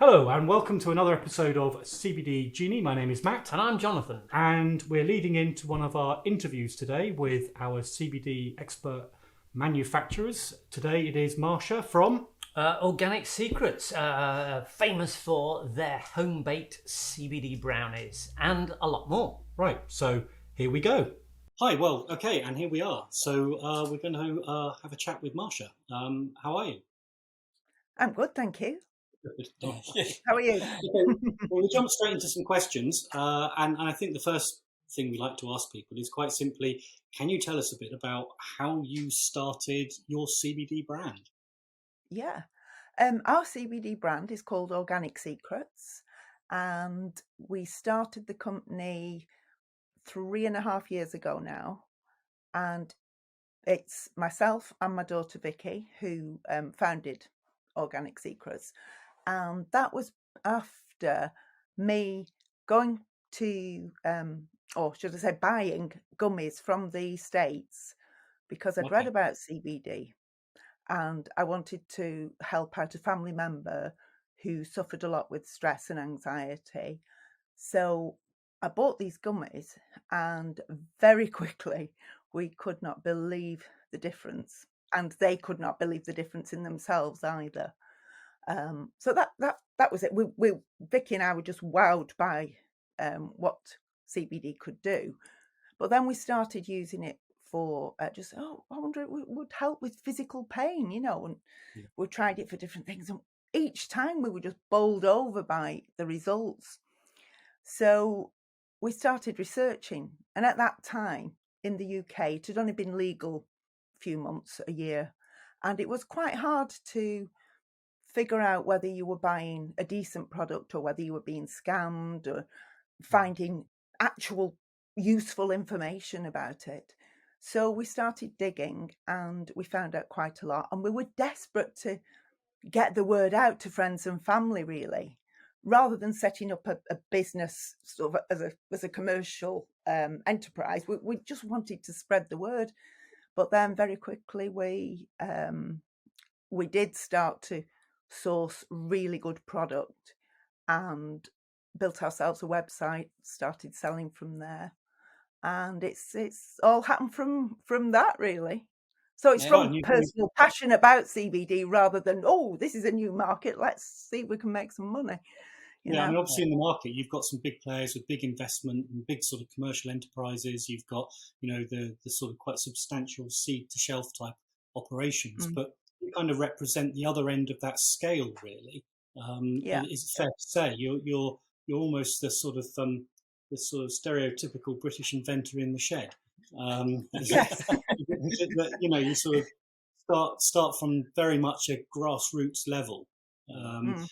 Hello and welcome to another episode of CBD Genie. My name is Matt And I'm Jonathan. and we're leading into one of our interviews today with our CBD expert manufacturers. Today it is Marsha from... Organic Secrets, famous for their home-baked CBD brownies and a lot more. Right, so here we go. Hi, well, okay, and here we are. So we're going to have a chat with Marsha. How are you? I'm good, thank you. Good. How are you? Okay, well, we'll jump straight into some questions. And I think the first thing we like to ask people is quite simply, can you tell us a bit about how you started your CBD brand? Yeah. Our CBD brand is called Organic Secrets, and we started the company 3.5 years ago now. And it's myself and my daughter Vicky who founded Organic Secrets. And that was after me going to, or should I say, buying gummies from the States because I'd read Okay. about CBD. And I wanted to help out a family member who suffered a lot with stress and anxiety. So I bought these gummies, and very quickly we could not believe the difference, and they could not believe the difference in themselves either. So that was it. Vicky and I were just wowed by what CBD could do. But then we started using it for I wonder, it would help with physical pain, and Yeah. we tried it for different things. And each time we were just bowled over by the results. So we started researching. And at that time in the UK, it had only been legal a few months, a year. And it was quite hard to figure out whether you were buying a decent product or whether you were being scammed or finding actual useful information about it. So we started digging and we found out quite a lot, and we were desperate to get the word out to friends and family, really, rather than setting up a business sort of as a commercial enterprise. We just wanted to spread the word. But then very quickly we did start to source really good product and built ourselves a website, started selling from there, and it's all happened from that, really. So it's Yeah. Well, from and you, personal passion about CBD rather than, oh, this is a new market, let's see if we can make some money. yeah, I mean, obviously in the market, you've got some big players with big investment and big sort of commercial enterprises. You've got, the sort of quite substantial seed to shelf type operations, Mm, but you kind of represent the other end of that scale, really. yeah. Is it fair to say you're almost the sort of stereotypical British inventor in the shed? Yes. You sort of start from very much a grassroots level. Um, Mm.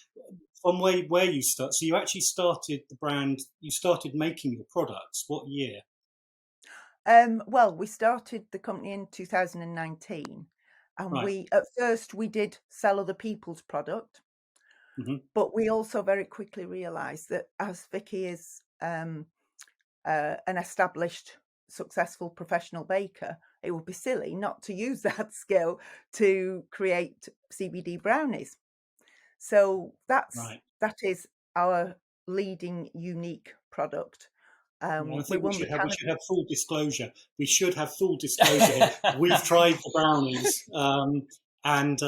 from where you start, so you actually started the brand. You started making your products. What year? Well, we started the company in 2019, and Right. we at first we did sell other people's product. Hmm. But we also very quickly realised that as Vicky is an established, successful professional baker, it would be silly not to use that skill to create CBD brownies. So Right. that is our leading unique product. Yeah, I We think we won the should have we Canada. should have full disclosure. We should have full disclosure here. We've tried the brownies, and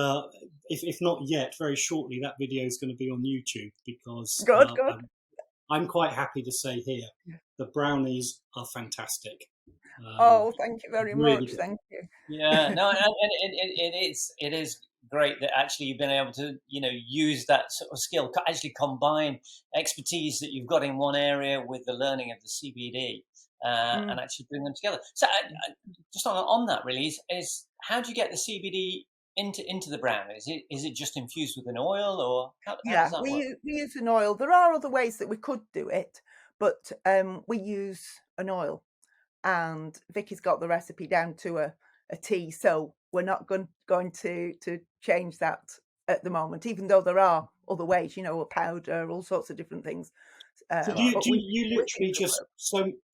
if not yet, very shortly that video is going to be on YouTube because Good, good. I'm quite happy to say here the brownies are fantastic. Um, Oh, thank you very really much. good. Thank you. Yeah, no, and it is great that actually you've been able to use that sort of skill, actually combine expertise that you've got in one area with the learning of the CBD, Mm. and actually bring them together. So just on that really is how do you get the CBD into the brown? Is it just infused with an oil, or how does Yeah, that work? we use an oil. There are other ways that we could do it, but we use an oil, and Vicky's got the recipe down to a T, so we're not going to change that at the moment, even though there are other ways, a powder, all sorts of different things. So But you we think literally the just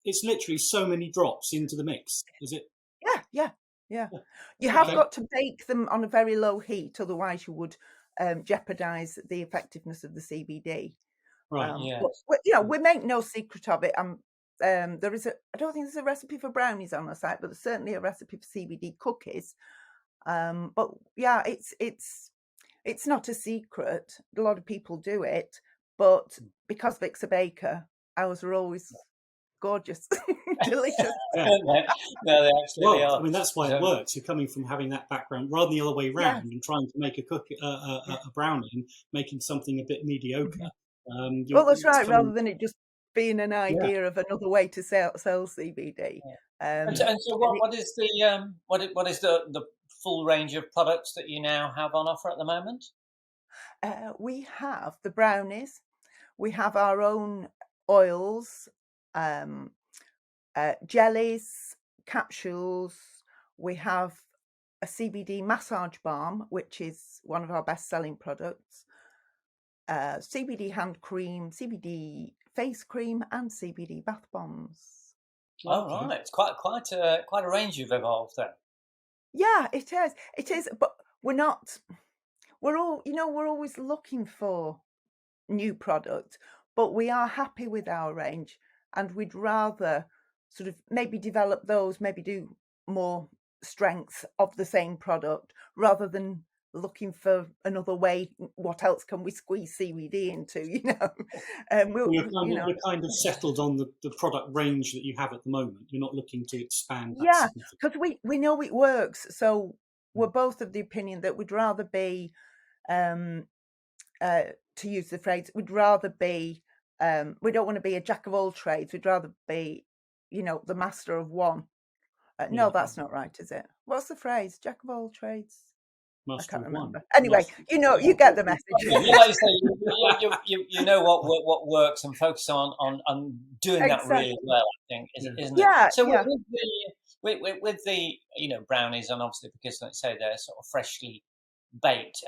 it's literally so many drops into the mix, is it? Yeah, yeah, yeah. Yeah. You have Okay. got to bake them on a very low heat, otherwise you would jeopardise the effectiveness of the CBD. Right. But we make no secret of it. There is I don't think there's a recipe for brownies on the site, but there's certainly a recipe for CBD cookies. But yeah, it's not a secret. A lot of people do it, but because Vic's a baker, ours are always gorgeous, delicious. Yeah. No, they absolutely Well, are. I mean, that's why it works. You're coming from having that background rather than the other way Yeah. round and trying to make a brownie and making something a bit mediocre. Well, that's right. coming- Rather than it just being an idea of another way to sell CBD. And so, what is the full range of products that you now have on offer at the moment? We have the brownies. We have our own oils, jellies, capsules. We have a CBD massage balm, which is one of our best-selling products. CBD hand cream, CBD face cream, and CBD bath bombs. Oh, right, it's quite a range you've evolved then. Yeah, it is. It is, but we're not. We're always looking for new product, but we are happy with our range, and we'd rather sort of maybe develop those, maybe do more strength of the same product rather than looking for another way. What else can we squeeze CBD into? You're kind of settled on the product range that you have at the moment. You're not looking to expand that Yeah, significantly. because we know it works. So we're both of the opinion that we'd rather be, to use the phrase, we'd rather be, we don't want to be a jack of all trades. We'd rather be, the master of one. No, that's not right, is it? What's the phrase? Jack of all trades? I can't remember. Anyway, you get the message. Like you say, you know what works and focus on doing that really well. I think, isn't it? Yeah. So yeah. with the brownies, and obviously because, like say, they're sort of freshly baked,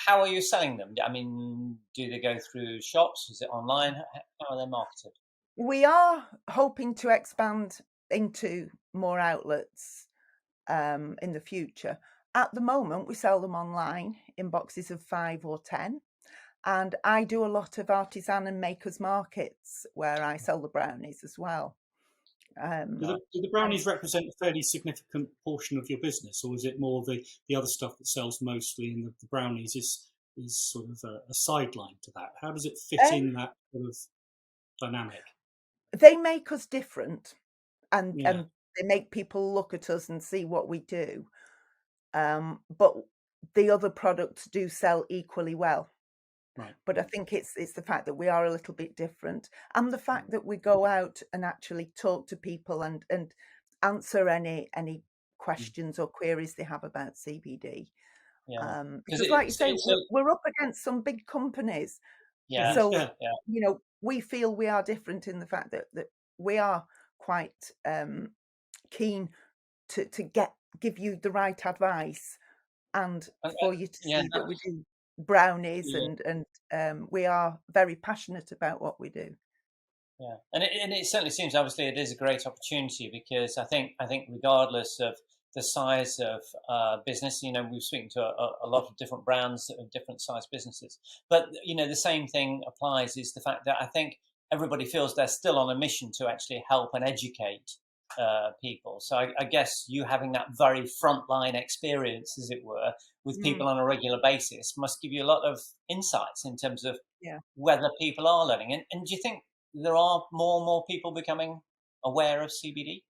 how are you selling them? I mean, do they go through shops? Is it online? How are they marketed? We are hoping to expand into more outlets in the future. At the moment, we sell them online in boxes of 5 or 10. And I do a lot of artisan and makers markets where I sell the brownies as well. Do the brownies represent a fairly significant portion of your business, or is it more the other stuff that sells mostly, and the brownies is sort of a sideline to that? How does it fit in that sort of dynamic? They make us different, and Yeah. they make people look at us and see what we do. But the other products do sell equally well. Right. But I think it's the fact that we are a little bit different, and the fact that we go out and actually talk to people and answer any questions or queries they have about CBD. Yeah. Because like you say, we're up against some big companies. Yeah. So yeah. We feel we are different in the fact that we are quite keen to give you the right advice, and for you to see that we do brownies, and we are very passionate about what we do. Yeah, and it certainly seems, obviously, it is a great opportunity, because I think regardless of the size of business, we've spoken to a lot of different brands of different size businesses, but the same thing applies, is the fact that I think everybody feels they're still on a mission to actually help and educate people. So I guess you having that very frontline experience, as it were, with people on a regular basis must give you a lot of insights in terms of whether people are learning. And do you think there are more and more people becoming aware of CBD?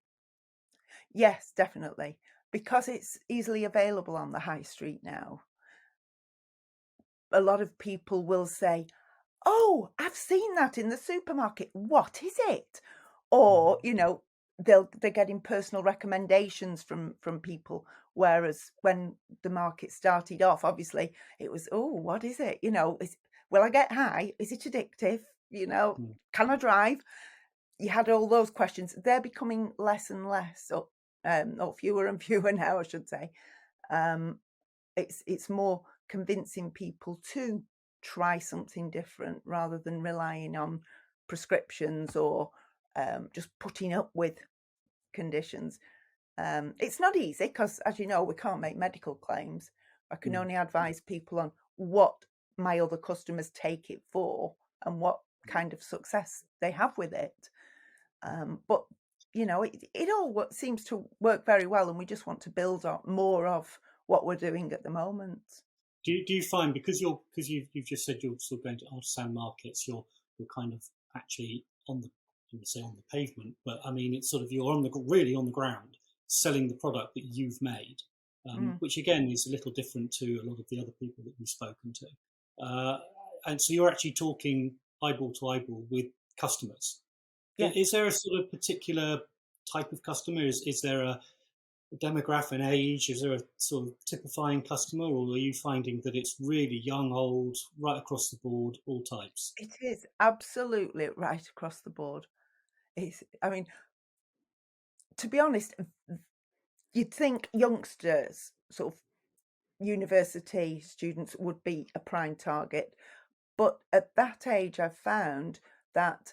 Yes, definitely, because it's easily available on the high street now. A lot of people will say, "Oh, I've seen that in the supermarket. What is it?" Or, they're getting personal recommendations from people. Whereas when the market started off, obviously it was, "Oh, what is it? Will I get high? Is it addictive? Can I drive?" You had all those questions. They're becoming less and less, or fewer and fewer now, I should say. It's more convincing people to try something different rather than relying on prescriptions or just putting up with conditions. It's not easy because, as you know, we can't make medical claims. I can only advise people on what my other customers take it for and what kind of success they have with it. But you know, it all seems to work very well, and we just want to build on more of what we're doing at the moment. Do you find, because you've just said you're sort of going to artisan markets, you're kind of actually on the, I wouldn't say on the pavement, but I mean it's sort of, you're really on the ground selling the product that you've made, which again is a little different to a lot of the other people that we've spoken to, and so you're actually talking eyeball to eyeball with customers. Yeah. Is there a sort of particular type of customer? Is there a demographic and age? Is there a sort of typifying customer, or are you finding that it's really young, old, right across the board, all types? It is absolutely right across the board. I mean, to be honest, you'd think youngsters, sort of university students, would be a prime target, but at that age, I've found that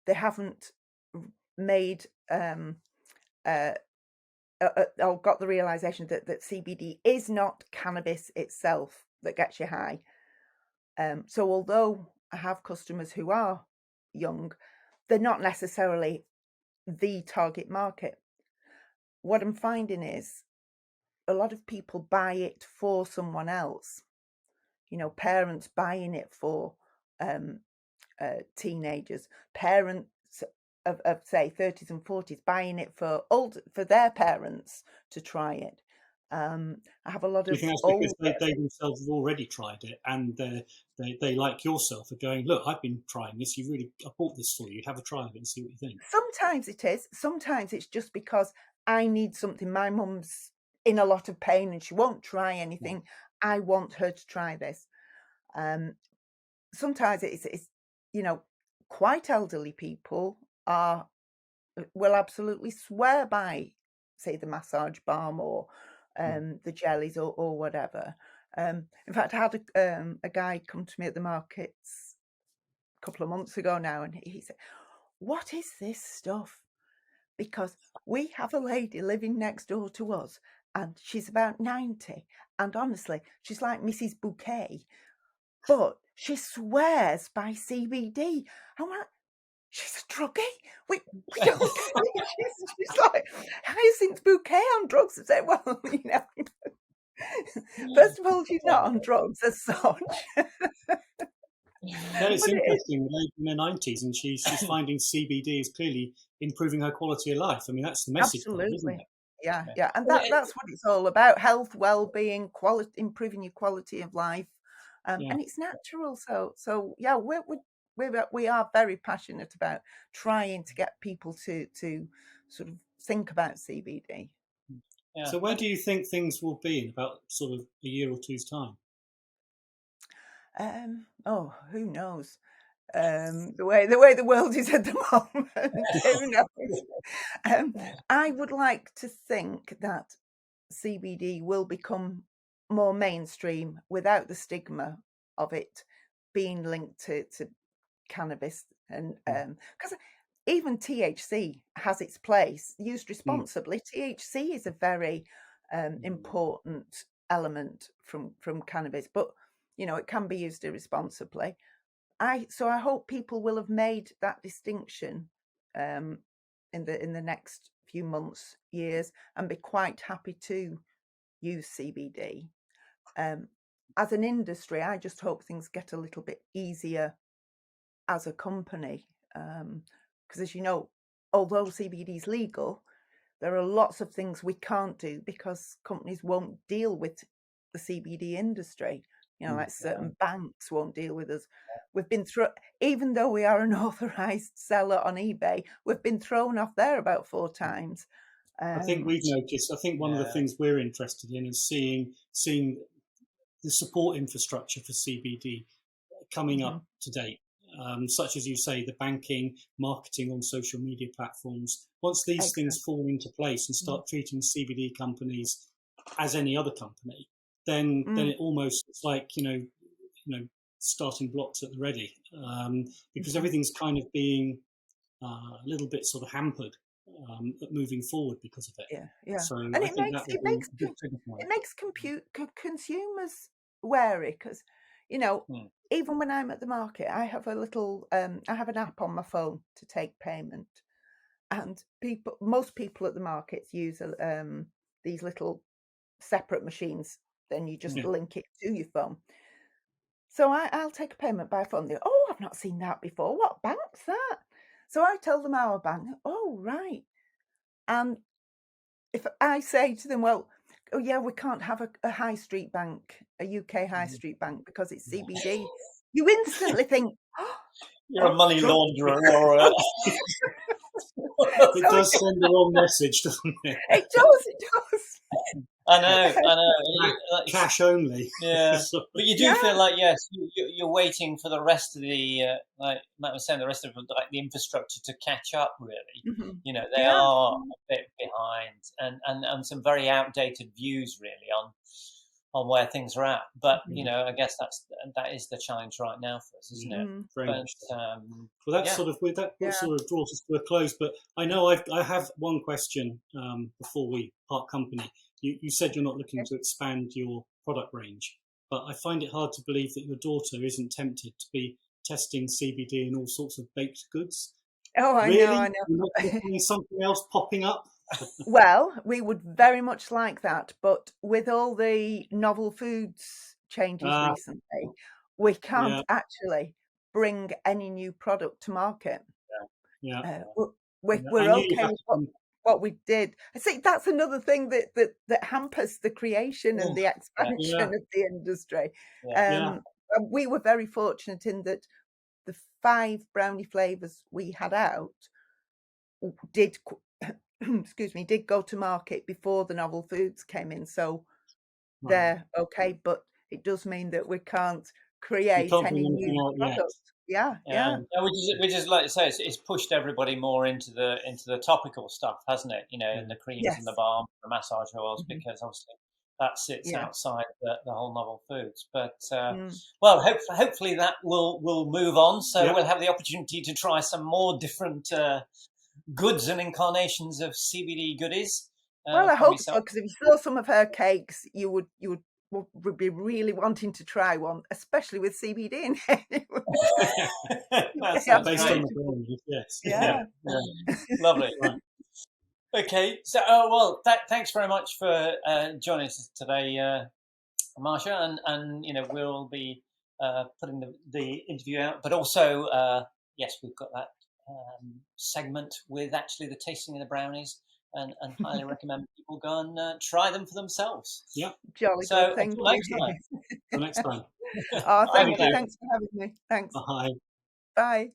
they haven't made or got the realization that CBD is not cannabis itself that gets you high. So although I have customers who are young, they're not necessarily the target market. What I'm finding is a lot of people buy it for someone else. You know, parents buying it for teenagers, parents of say 30s and 40s buying it for their parents to try it. I have a lot Do you of think that's because they themselves have already tried it, and they like yourself, are going, look, I've been trying this. I bought this for you. Have a try of it and see what you think. Sometimes it is. Sometimes it's just because I need something. My mum's in a lot of pain and she won't try anything. I want her to try this. Sometimes it's you know, quite elderly people will absolutely swear by, say, the massage balm or the jellies or whatever. In fact, I had a guy come to me at the markets a couple of months ago now, and he said, "What is this stuff?" Because we have a lady living next door to us, and she's about 90, and honestly, she's like Mrs. Bouquet, but she swears by CBD. I'm like, she's a druggie. We don't. she's like Hyacinth Bouquet on drugs. I say, well, you know, first of all, she's not on drugs as such. That is interesting. In her 90s, and she's finding CBD is clearly improving her quality of life. I mean, that's the message, Absolutely. isn't it? Yeah, and that's what it's all about: health, well-being, quality, improving your quality of life, and it's natural. So yeah, we are very passionate about trying to get people to sort of think about CBD. Yeah. So where do you think things will be in about sort of a year or two's time? Oh, who knows? The way the world is at the moment, who knows? I would like to think that CBD will become more mainstream without the stigma of it being linked to cannabis, and because even THC has its place used responsibly. THC is a very important element from cannabis, but you know, it can be used irresponsibly. So I hope people will have made that distinction in the next few months, years, and be quite happy to use CBD. As an industry, I just hope things get a little bit easier as a company, because as you know, although CBD is legal, there are lots of things we can't do because companies won't deal with the CBD industry. You know, like certain banks won't deal with us. We've been even though we are an authorized seller on eBay, we've been thrown off there about 4 times. I think we've noticed. I think one of the things we're interested in is seeing the support infrastructure for CBD coming up to date, such as you say, the banking, marketing on social media platforms. Once these things fall into place and start treating CBD companies as any other company, then it almost, it's like you know starting blocks at the ready, because everything's kind of being a little bit sort of hampered moving forward because of it. Yeah. So And I think that would be a good thing. it makes consumers wary because, even when I'm at the market, I have I have an app on my phone to take payment, and most people at the markets use these little separate machines. Then you just link it to your phone. So I'll take a payment by phone. They go, oh, I've not seen that before. What bank's that? So I tell them our bank. Oh, right. And if I say to them, well, oh yeah, we can't have a high street bank, a UK high street bank because it's CBD, you instantly think, you're a money launderer. It does send the wrong message, doesn't it? It does. I know. Cash only. Yeah, but you do feel like, yes, you're waiting for the rest of the, like Matt was saying, the rest of the infrastructure to catch up. Really, they are a bit behind, and some very outdated views really on where things are at. But I guess that is the challenge right now for us, isn't it? Well, that's sort of draws us to a close. But I know I have one question before we part company. You said you're not looking to expand your product range, but I find it hard to believe that your daughter isn't tempted to be testing CBD in all sorts of baked goods. Oh, I know. You're not something else popping up? Well, we would very much like that, but with all the novel foods changes recently, we can't actually bring any new product to market. We're okay with what we did. I think that's another thing that hampers the creation and the expansion of the industry. We were very fortunate in that the 5 brownie flavors we had out did go to market before the novel foods came in, so they're okay, but it does mean that we can't create any new product. We just like to say it's pushed everybody more into the topical stuff, hasn't it? And the creams and the balm, the massage oils, because obviously that sits outside the whole novel foods. But well, hopefully that will move on, so we'll have the opportunity to try some more different goods and incarnations of CBD goodies. Well, I hope so, because if you saw some of her cakes, you would be really wanting to try one, especially with CBD in it. Based on the brand, yes. Yeah. Lovely. Okay, so well, thanks very much for joining us today, Marsha, and we'll be putting the interview out, but also yes, we've got that segment with actually the tasting of the brownies, and highly recommend people go and try them for themselves. Yeah, jolly good. Thank you. Until next time. Oh, thank you. Thanks for having me. Thanks. Bye. Bye.